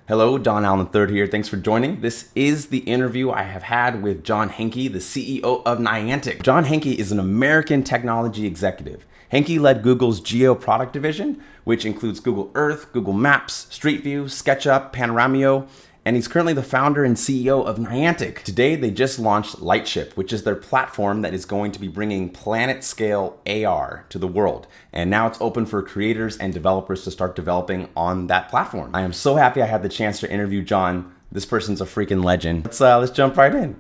Hello, Don Allen III here. Thanks for joining. This is the interview I have had with John Hanke, the CEO of Niantic. John Hanke is an American technology executive. Hanke led Google's Geo product division, which includes Google Earth, Google Maps, Street View, SketchUp, Panoramio, and he's currently the founder and CEO of Niantic. Today, they just launched Lightship, which is their platform that is going to be bringing planet-scale AR to the world. And now it's open for creators and developers to start developing on that platform. I am so happy I had the chance to interview John. This person's a freaking legend. Let's jump right in.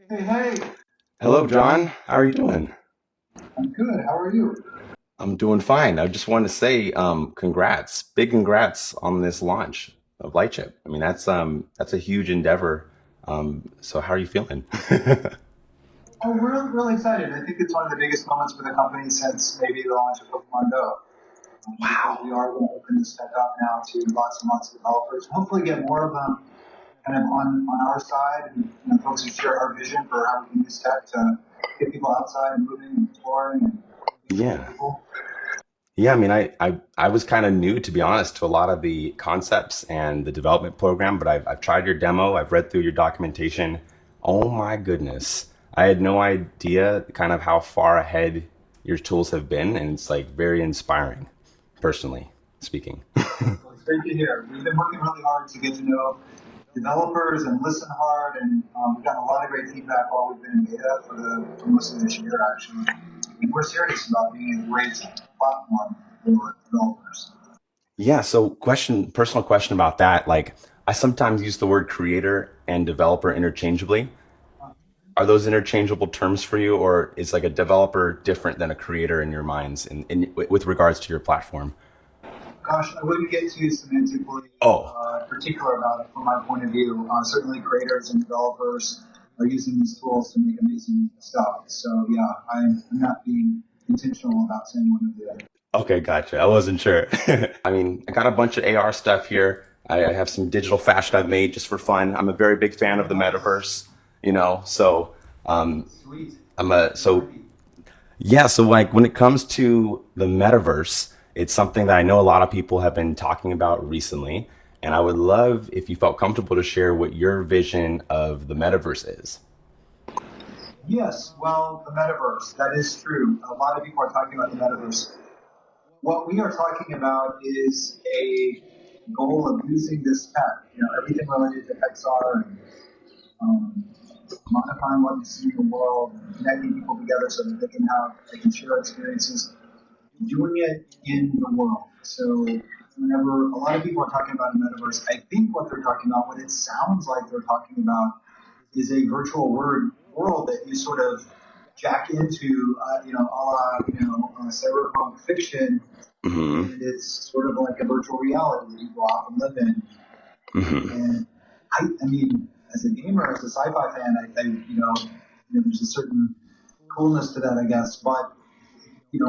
Hey, Hello, John. How are you doing? I'm good. How are you? I'm doing fine. I just wanted to say congrats, big congrats on this launch of Lightship. I mean, that's a huge endeavor. So how are you feeling? Oh, we're really excited. I think it's one of the biggest moments for the company since maybe the launch of Pokemon Go. Because we are going to open this tech up now to lots and lots of developers. Hopefully, get more of them kind of on our side, and folks who share our vision for how we can use tech to get people outside and moving and exploring and Yeah. people. Yeah, I mean, I was kind of new, to be honest, to a lot of the concepts and the development program, but I've tried your demo, I've read through your documentation. Oh my goodness. I had no idea kind of how far ahead your tools have been, and it's like very inspiring, personally speaking. So it's great to hear. We've been working really hard to get to know developers and listen hard, and we've gotten a lot of great feedback while we've been in beta for most of this year, actually. And we're serious about being a great platform for developers. Yeah, so personal question about that. Like, I sometimes use the word creator and developer interchangeably. Are those interchangeable terms for you, or is like a developer different than a creator in your minds with regards to your platform? Gosh, I wouldn't get too semantically Oh, particular about it from my point of view. Certainly, creators and developers are using these tools to make amazing stuff. So, yeah, I'm not being intentional about saying one or the other. okay, gotcha. I wasn't sure. I mean, I got a bunch of AR stuff here. I have some digital fashion I've made just for fun. I'm a very big fan of the metaverse, so Sweet. I'm a so yeah, so like when it comes to the metaverse, it's something that I know a lot of people have been talking about recently, and I would love if you felt comfortable to share what your vision of the metaverse is. Yes, well, the metaverse, that is true. A lot of people are talking about the metaverse. What we are talking about is a goal of using this tech, everything related to XR and um, modifying what you see in the world, connecting people together so that they can share experiences, doing it in the world. So whenever a lot of people are talking about a metaverse, I think what they're talking about, what it sounds like they're talking about, is a virtual world that you sort of jack into, a la, cyberpunk fiction, Hmm. and it's sort of like a virtual reality that you go out and live in. Hmm. And I mean, as a gamer, as a sci-fi fan, there's a certain coolness to that, I guess. But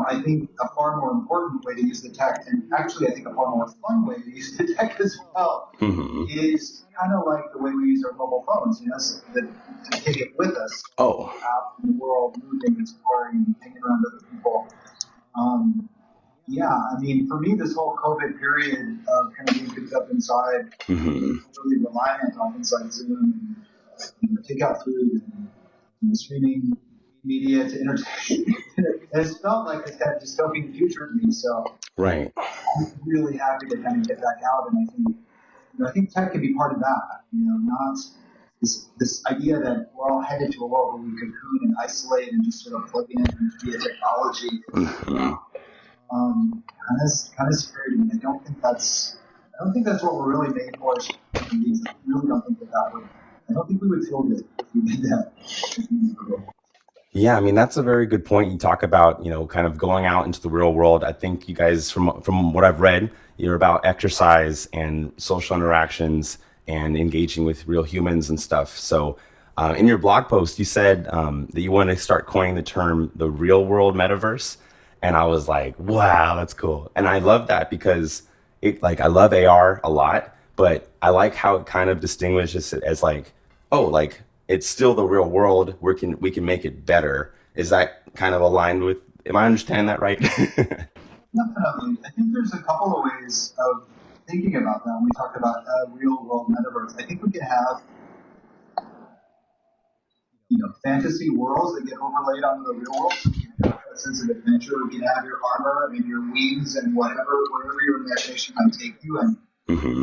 I think a far more important way to use the tech, and actually, I think a far more fun way to use the tech as well, Hmm. is kind of like the way we use our mobile phones. So that to take it with us Oh. out in the world, moving, exploring, hanging around other people. Um, yeah, I mean, for me, this whole COVID period of kind of being cooped up inside, Hmm. being totally reliant on things like Zoom and takeout food and streaming media to entertain, it's felt like this kind of dystopian future to me. So Right. I'm really happy to kind of get back out, and I think tech can be part of that. Not this idea that we're all headed to a world where we cocoon and isolate and just sort of plug in via technology. Hmm. Kind of scary to me. I don't think that's what we're really made for as human beings. I really don't think that would. I don't think we would feel good if we did that. Yeah, I mean that's a very good point. You talk about, kind of going out into the real world. I think you guys, from what I've read, you're about exercise and social interactions and engaging with real humans and stuff. So, in your blog post, you said that you want to start coining the term the real world metaverse, and I was like, wow, that's cool. And I love that because I love AR a lot, but I like how it kind of distinguishes it as like, oh, like it's still the real world. We can make it better. Is that kind of aligned with? Am I understanding that right? Definitely. I think there's a couple of ways of thinking about that when we talk about a real world metaverse. I think we can have fantasy worlds that get overlaid onto the real world. So you can have a sense of adventure. You can have your armor and your wings and wherever your imagination might take you. And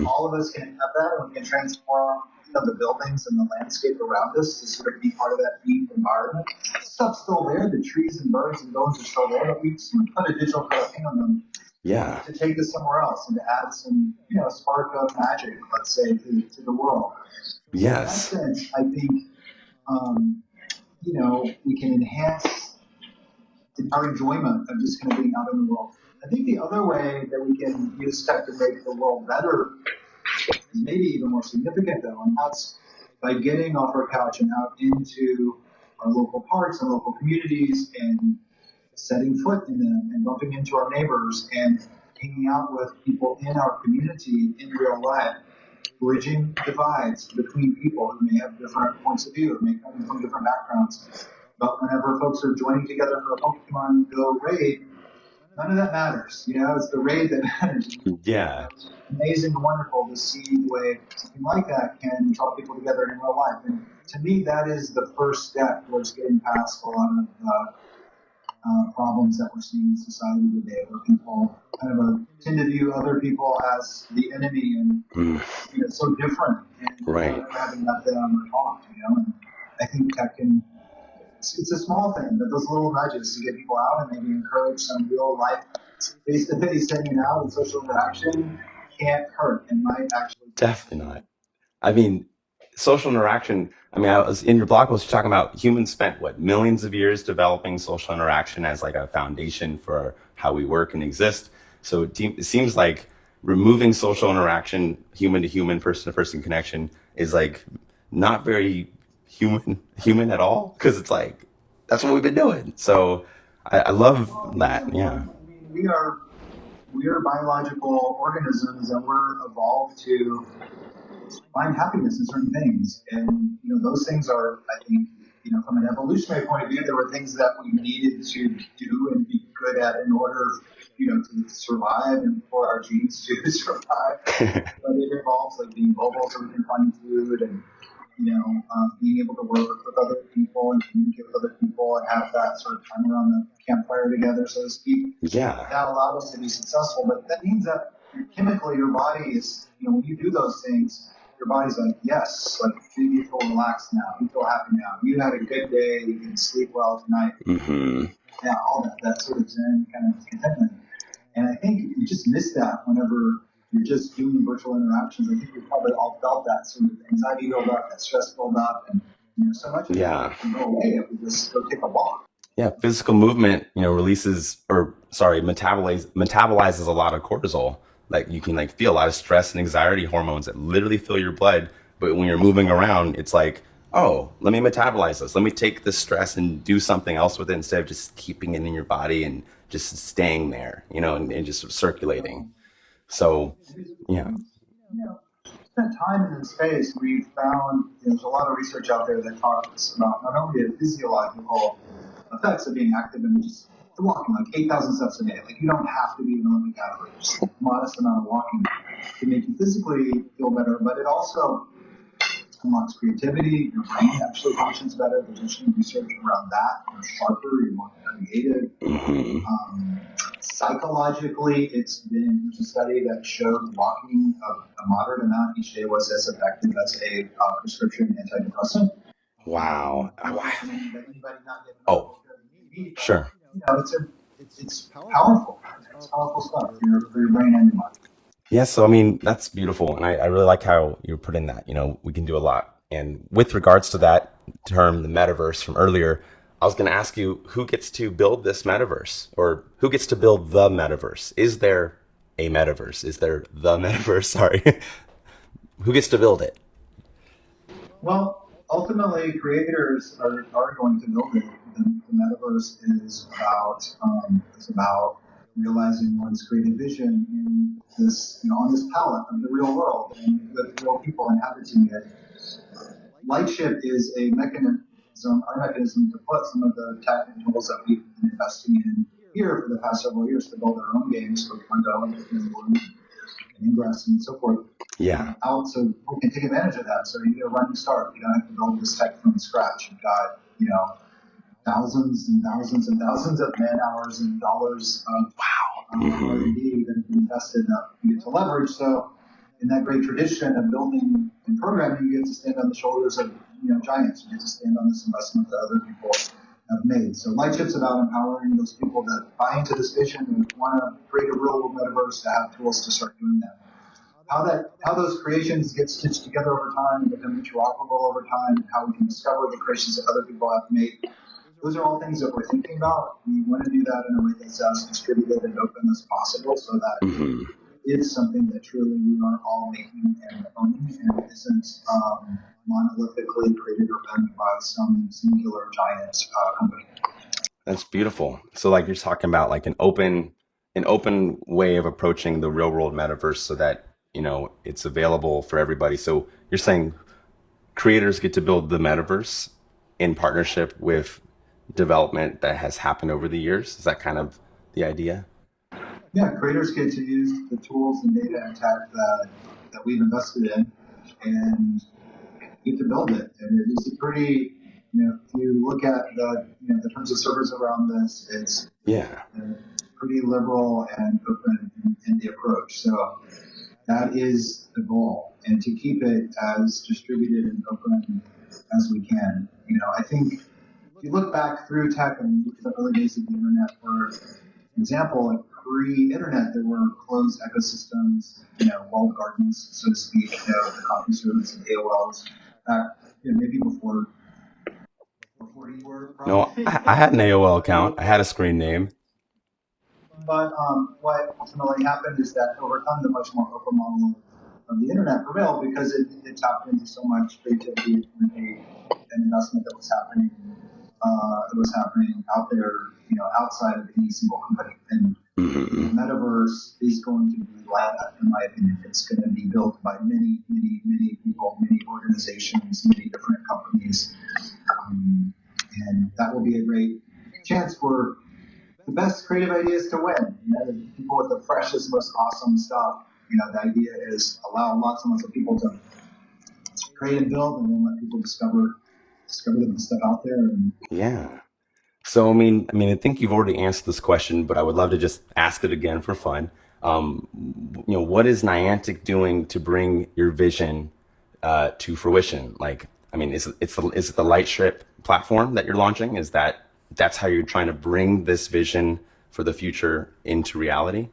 all of us can have that, and we can transform the buildings and the landscape around us to sort of be part of that themed environment. Stuff's still there. The trees and birds and bones are still there, but we put a digital coating on them. Yeah. To take this somewhere else and to add some, spark of magic, let's say, to the world. Yes. In that sense, I think we can enhance our enjoyment of just kind of being out in the world. I think the other way that we can use tech to make the world better is maybe even more significant, though, and that's by getting off our couch and out into our local parks and local communities and setting foot in them and bumping into our neighbors and hanging out with people in our community in real life, bridging divides between people who may have different points of view, may come from different backgrounds. But whenever folks are joining together for a Pokemon Go raid, none of that matters. It's the raid that matters. Yeah. It's amazing and wonderful to see the way something like that can draw people together in real life. And to me, that is the first step towards getting past a lot of problems that we're seeing in society today, where people kind of tend to view other people as the enemy and so different, and right. never having met them or talked. And I think that can. It's a small thing, but those little nudges to get people out and maybe encourage some real life face-to-face hanging out and social interaction can't hurt and might actually. Definitely not. I mean, social interaction. I mean, I was in your blog post, you're talking about humans spent millions of years developing social interaction as like a foundation for how we work and exist. So it seems like removing social interaction, human to human, person to person connection is like not very human at all, because it's like that's what we've been doing. So I love that. Yeah. We are biological organisms, and we're evolved to find happiness in certain things. And, those things are, I think, from an evolutionary point of view, there were things that we needed to do and be good at in order, to survive and for our genes to survive. But it involves like being mobile so we can find food and, being able to work with other people and communicate with other people and have that sort of time around the campfire together, so to speak. Yeah. That allowed us to be successful. But that means that chemically your body is, when you do those things, your body's like, yes, like you feel relaxed now, you feel happy now, you had a good day, you can sleep well tonight. Yeah, all that sort of zen kind of contentment. And I think you just miss that whenever you're just doing virtual interactions. I think we've probably all felt that sort of anxiety build up, that stress build up, and so much of it can go away if we just go take a walk. Yeah, physical movement, metabolizes a lot of cortisol. Like you can feel a lot of stress and anxiety hormones that literally fill your blood. But when you're moving around, it's like, oh, let me metabolize this. Let me take this stress and do something else with it instead of just keeping it in your body and just staying there, and just circulating. So, yeah. Spent time in space, we found there's a lot of research out there that talks about not only the physiological effects of being active and just walking like 8,000 steps a day. Like you don't have to be an Olympic athlete. Just a modest amount of walking can make you physically feel better, but it also unlocks creativity. Your brain actually functions better. There's actually research around that. You're sharper, you're more creative. Psychologically, there's a study that showed walking a moderate amount each day was as effective as a prescription antidepressant. Wow. Oh, sure. It's powerful. It's powerful stuff for your brain and your mind. Yeah, so I mean, that's beautiful. And I really like how you're putting that. We can do a lot. And with regards to that term, the metaverse from earlier, I was going to ask you, who gets to build this metaverse, or who gets to build the metaverse? Is there a metaverse? Is there the metaverse? Sorry. Who gets to build it? Well, ultimately, creators are going to build it. The metaverse is about realizing one's creative vision in this, on this palette of the real world and with real people inhabiting it. Lightship is a our mechanism to put some of the tech and tools that we've been investing in here for the past several years to build our own games for Pokemon Go and and ingress and so forth Yeah. out so we can take advantage of that. So you get a running start. You don't have to build this tech from scratch. You've got, thousands and thousands and thousands of man hours and dollars of R&D that have been invested that you get to leverage. So in that great tradition of building and programming, you get to stand on the shoulders of giants. You get to stand on this investment that other people have made. So Lightship's about empowering those people that buy into this vision and want to create a real world metaverse to have tools to start doing that. How those creations get stitched together over time and become interoperable over time, and how we can discover the creations that other people have made. Those are all things that we're thinking about. We want to do that in a way that's as distributed and open as possible, so that it's something that truly we are all making and owning, and isn't monolithically created or owned by some singular giant company. That's beautiful. So like you're talking about like an open way of approaching the real world metaverse so that, it's available for everybody. So you're saying creators get to build the metaverse in partnership with development that has happened over the years. Is that kind of the idea? Yeah, creators get to use the tools and data and tech that we've invested in and get to build it. And it is a pretty, if you look at the terms of service around this, it's pretty liberal and open in the approach. So that is the goal, and to keep it as distributed and open as we can. I think if you look back through tech and look at the early days of the internet, for example, like pre-internet, there were closed ecosystems, walled gardens, so to speak, the coffee service and AOLs, maybe before you were No, probably. I had an AOL account. I had a screen name. But what ultimately happened is that over time, the much more open model of the internet prevailed because it tapped into so much creativity and investment that was happening out there, outside of any single company. And the metaverse is going to be like that, in my opinion. It's going to be built by many, many, many people, many organizations, many different companies, and that will be a great chance for the best creative ideas to win. The people with the freshest, most awesome stuff. The idea is allow lots and lots of people to create and build, and then let people discover the best stuff out there. Yeah. So I think you've already answered this question, but I would love to just ask it again for fun. What is Niantic doing to bring your vision to fruition? Like, is it the Lightship platform that you're launching? That's how you're trying to bring this vision for the future into reality?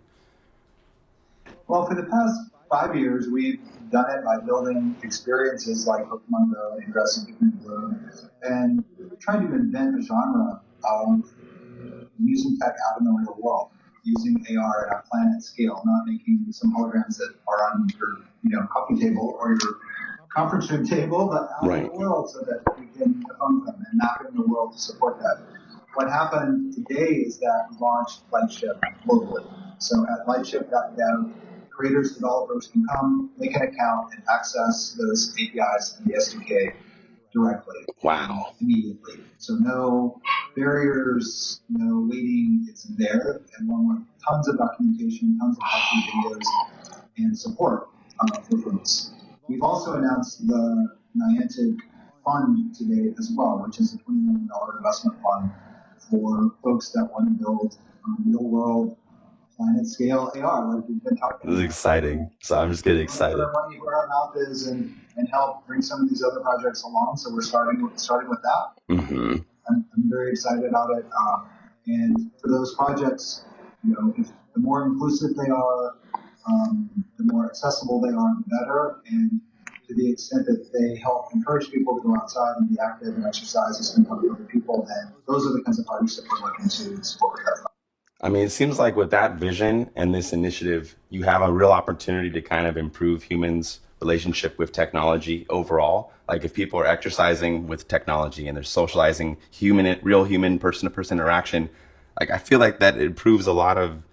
Well, for the past 5 years, we've done it by building experiences like Pokemon Go, Ingress, and Pikmin Blue, and trying to invent a genre of using tech out in the real world, using AR at a planet scale, not making some holograms that are on your coffee table or your conference room table, but out in the world so that we can own them and map in the world to support that. What happened today is that we launched Lightship globally. So at lightship.dev, creators, developers can come, make an account, and access those APIs and the SDK directly. Wow. Immediately. So no barriers, no waiting. It's there, and along with tons of documentation, tons of helpful videos, and support for folks. We've also announced the Niantic Fund today as well, which is a $20 million investment fund for folks that want to build real world planet scale AR, like we've been talking about. This is exciting. So I'm just getting excited. Put our money where our mouth is and help bring some of these other projects along. So we're starting with that. I'm very excited about it. And for those projects, if the more inclusive they are, the more accessible they are, the better. And to the extent that they help encourage people to go outside and be active and exercise and spend time with other people, then those are the kinds of projects that we're looking to support. It seems like with that vision and this initiative, you have a real opportunity to kind of improve humans' relationship with technology overall. Like if people are exercising with technology and they're socializing real human person-to-person interaction, like I feel like that improves a lot of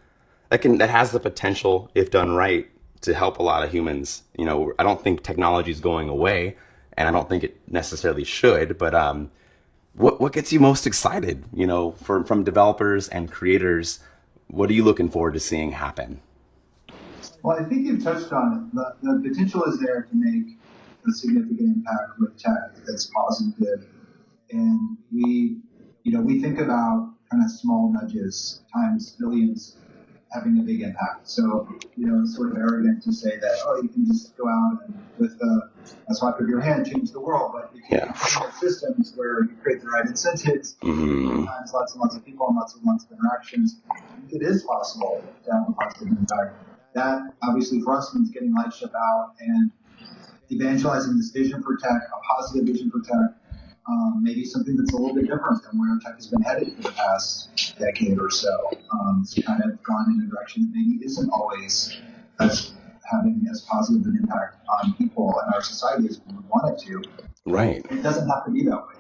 that has the potential, if done right, to help a lot of humans. I don't think technology is going away, and I don't think it necessarily should. But what gets you most excited? From developers and creators, what are you looking forward to seeing happen? Well, I think you've touched on it. The potential is there to make a significant impact with tech that's positive. And we think about kind of small nudges times billions having a big impact. So, it's sort of arrogant to say that, oh, you can just go out and with a swipe of your hand change the world. But if you Yeah. create systems where you create the right incentives, times lots and lots of people and lots of interactions, it is possible to have a positive impact. That obviously for us means getting Lightship out and evangelizing this vision for tech, a positive vision for tech, maybe something that's a little bit different than where tech has been headed for the past decade or so. It's kind of gone in a direction that maybe isn't always as having as positive an impact on people and our society as we would want it to. Right. It doesn't have to be that way.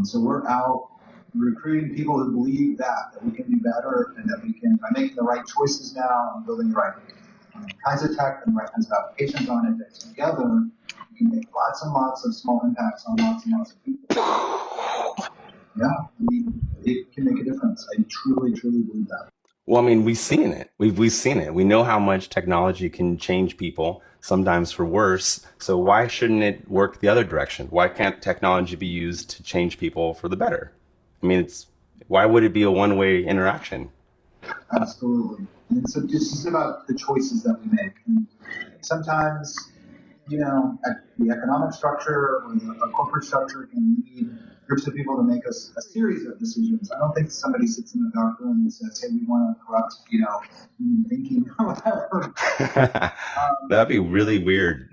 So we're out recruiting people who believe that we can do better and that we can, by making the right choices now and building the right kinds of tech and the right kinds of applications on it, that together we can make lots and lots of small impacts on lots and lots of people. Yeah, it can make a difference. I truly, truly believe that. Well, I mean, we've seen it. We've seen it. We know how much technology can change people, sometimes for worse. So why shouldn't it work the other direction? Why can't technology be used to change people for the better? I mean, why would it be a one-way interaction? Absolutely. And so this is about the choices that we make. And sometimes, the economic structure or the corporate structure can lead groups of people to make a series of decisions. I don't think somebody sits in a dark room and says, hey, we want to corrupt, human thinking or whatever. That'd be really weird.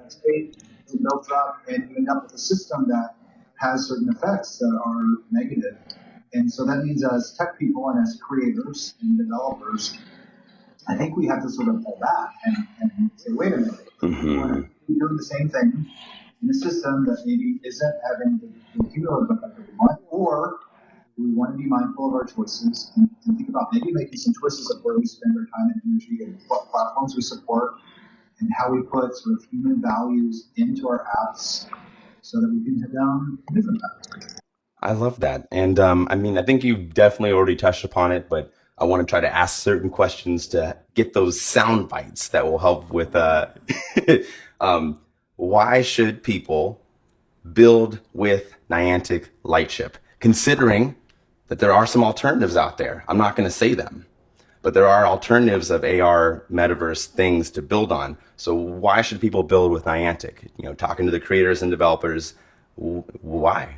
State builds up and you end up with a system that has certain effects that are negative. And so that means as tech people and as creators and developers, I think we have to sort of pull back and say, wait a minute, we want to be doing the same thing in a system that maybe isn't having the cumulative effect that we want, or we want to be mindful of our choices and think about maybe making some choices of where we spend our time and energy and what platforms we support and how we put sort of human values into our apps so that we can hit down different paths. I love that. And I mean, I think you've definitely already touched upon it, but I want to try to ask certain questions to get those sound bites that will help with um, why should people build with Niantic Lightship, considering that there are some alternatives out there. I'm not going to say them, but there are alternatives of AR metaverse things to build on. So why should people build with Niantic? Talking to the creators and developers, why?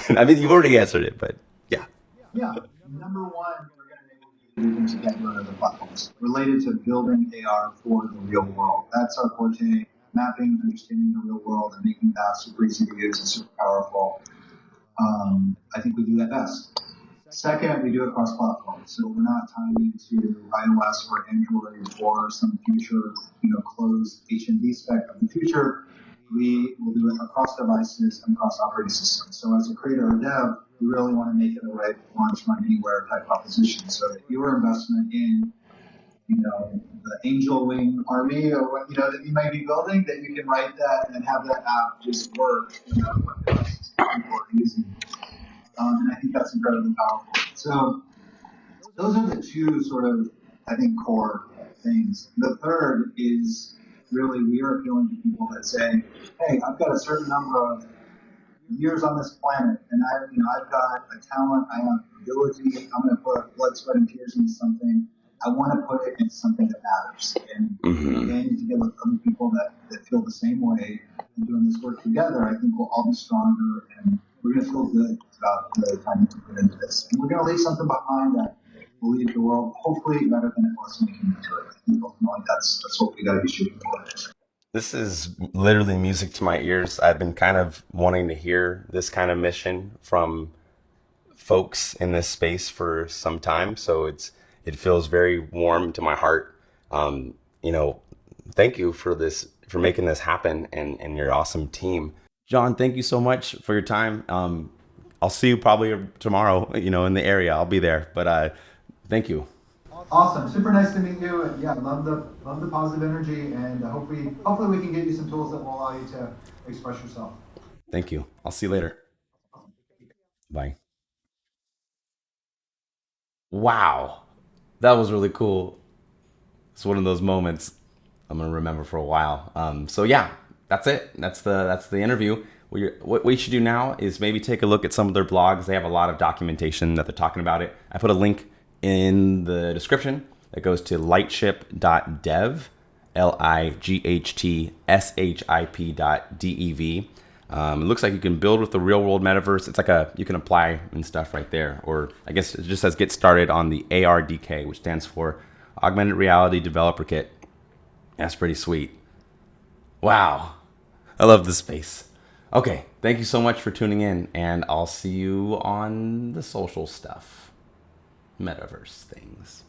I mean, you've already answered it, but yeah. Yeah. Number one, we're going to enable you to get rid of the platforms related to building AR for the real world. That's our forte, mapping, understanding the real world, and making that super easy to use and super powerful. I think we do that best. Second, we do it across platforms. So we're not tied into iOS or Android or some future, closed HMD spec of the future. We will do it across devices and across operating systems. So as a creator or dev, we really want to make it a right launch run anywhere type proposition so that your investment in, the angel wing army or what, that you may be building, that you can write that and have that app just work, what devices people are using. And I think that's incredibly powerful. So those are the two sort of, I think, core things. The third is really we are appealing to people that say, hey, I've got a certain number of years on this planet, and I've got a talent, I have ability, I'm going to put blood, sweat, and tears into something. I want to put it into something that matters. And again, to get with other people that feel the same way and doing this work together, I think we'll all be stronger and we're going to feel good about the time that we put into this. And we're going to leave something behind that will leave the world hopefully better than it was when we came into it. I think ultimately that's what we got to be shooting for. This is literally music to my ears. I've been kind of wanting to hear this kind of mission from folks in this space for some time, so it feels very warm to my heart. Um, you know, Thank you for making this happen, and your awesome team. John, thank you so much for your time. I'll see you probably tomorrow, in the area. I'll be there, but thank you. Awesome, super nice to meet you. And yeah, love the positive energy, and hopefully we can get you some tools that will allow you to express yourself. Thank you. I'll see you later. Bye. Wow, that was really cool. It's one of those moments I'm gonna remember for a while. So yeah, that's it. That's the interview. What we should do now is maybe take a look at some of their blogs. They have a lot of documentation that they're talking about it. I put a link in the description that goes to lightship.dev, lightship.dev. It looks like you can build with the real world metaverse. It's like you can apply and stuff right there. Or I guess it just says get started on the ARDK, which stands for Augmented Reality Developer Kit. That's pretty sweet. Wow. I love this space. Okay. Thank you so much for tuning in, and I'll see you on the social stuff. Metaverse things.